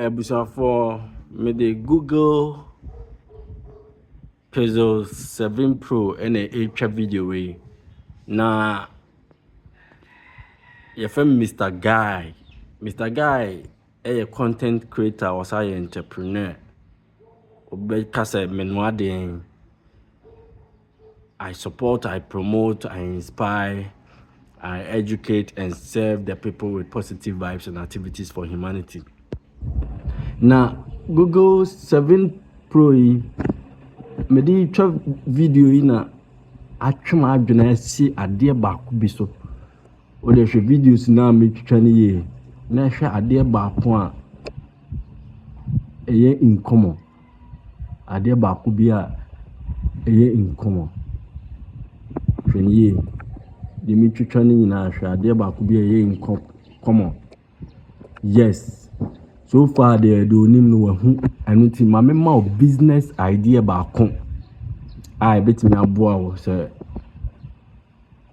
episode for me the Google Pixel 7 Pro and a HF video way. Na your friend Mr. Guy. Mr. Guy a content creator or an entrepreneur. Obekase menwade. I support, I promote, I inspire, I educate and serve the people with positive vibes and activities for humanity. Now, Google 7 Pro me di twa video yi na atwema adwena si ade baako bi so. O de hwe videos na me twitwa ne ye. Na hwe ade baako a eye incommon. Ade baako bi a eye incommon. Ye de me twitwa ne nyina hwe ade baako bi eye incommon. Yes. So far they do nim no hu anuti mame ma business idea baako ai betimi aboa wo se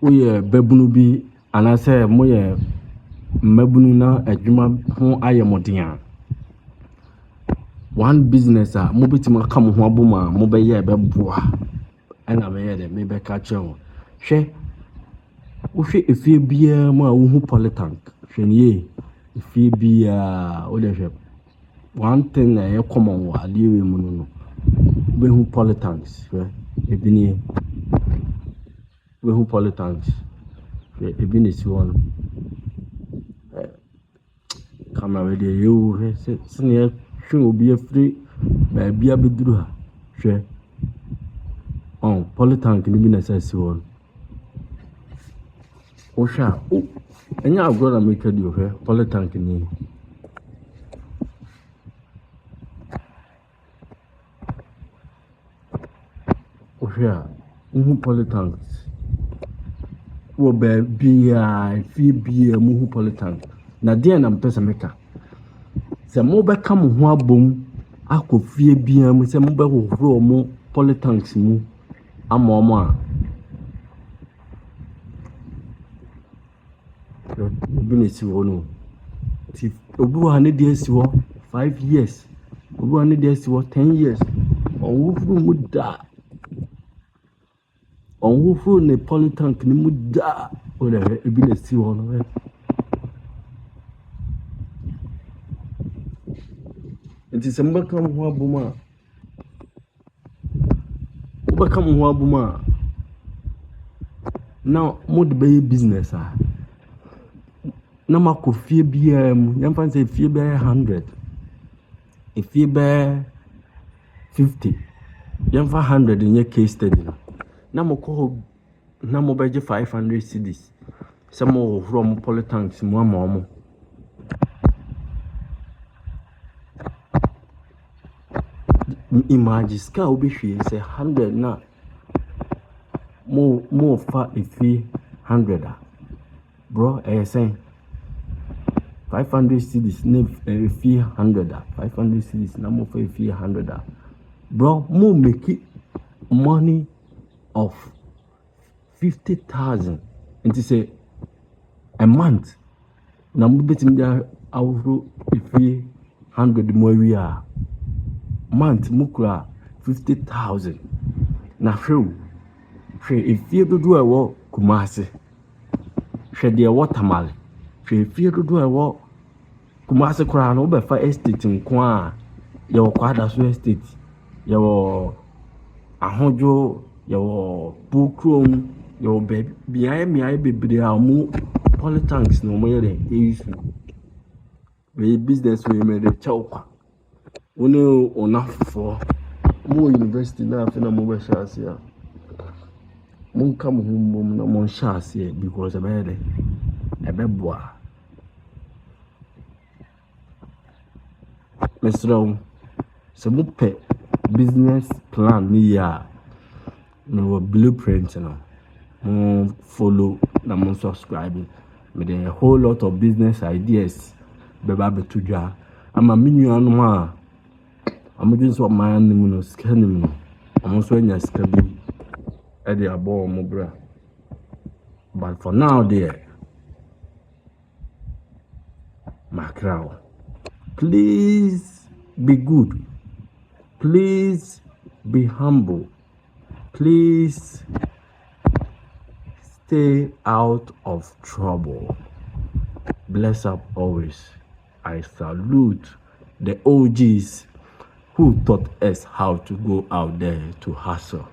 oye babunu bi anase moye mabunu na adwuma ho ayemoden one business a mo betimi aka mo ho aboma mo be ye beboa ana me ye de me be ka chewo hwe wo hwe efie bia mo a wo hu polytank hwe ne if you be one thing I common wa liwe muno we who politics ebini we who politics ebini si one camera we dey you senior show be a free ba bia beduru ha hwe on politics ni bi na say one o sha enya agora make do he polytank ni o hia polytank wo be bia fi bia mu polytank na dia na mpesa meka se mo be ka mo ho abom akofie bia mu se mo be hohoro mo polytanks mu amomo a business wono ti obu ha ne dey si wo 5 years obu ha ne dey si wo 10 years onwufuru mu da onwufuru ne polytank ni mu da o le business si wo no nti se mbaka mo ho abuma ubaka mo ho abuma now mo de be business na makofie bia mu yamfa say fie be 100 fie be 50 yamfa 100 nye case study na moko na mo beje 500 cedis se mo from polytanks mu amomo imagine ska obi hwe say 100 na mo fa fie 100 bro saying 500 cedis ne fee 100 500 cedis na mo fee 100 bro mo make money of 50,000 and say a month na mo betim dia awro fee 100 mo wi a month mo kura 50,000 na hwe fee dodo a wo kumase hwe de watermal fee dodo a wo kumase kura no be fa estate nko a ye wo kwada so estate ye wo ahojo ye wo bukrom ye wo biaye bebre a mu polytanks no mo ye de issue we business we me de chawka wono onafo mo university na afena mo be shase a mon kam hum na mon shase because abede ebeboa Mr. So mupe business plan ni ya no blueprint no mo follow na mo subscribe me a whole lot of business ideas beba betudwa ama menu anu a amudin so man ni no scanning no amo so anya scabi e dey abo mo bra but for now there macro Please be good. Please be humble. Please stay out of trouble. Bless up always. I salute the OGs who taught us how to go out there to hustle.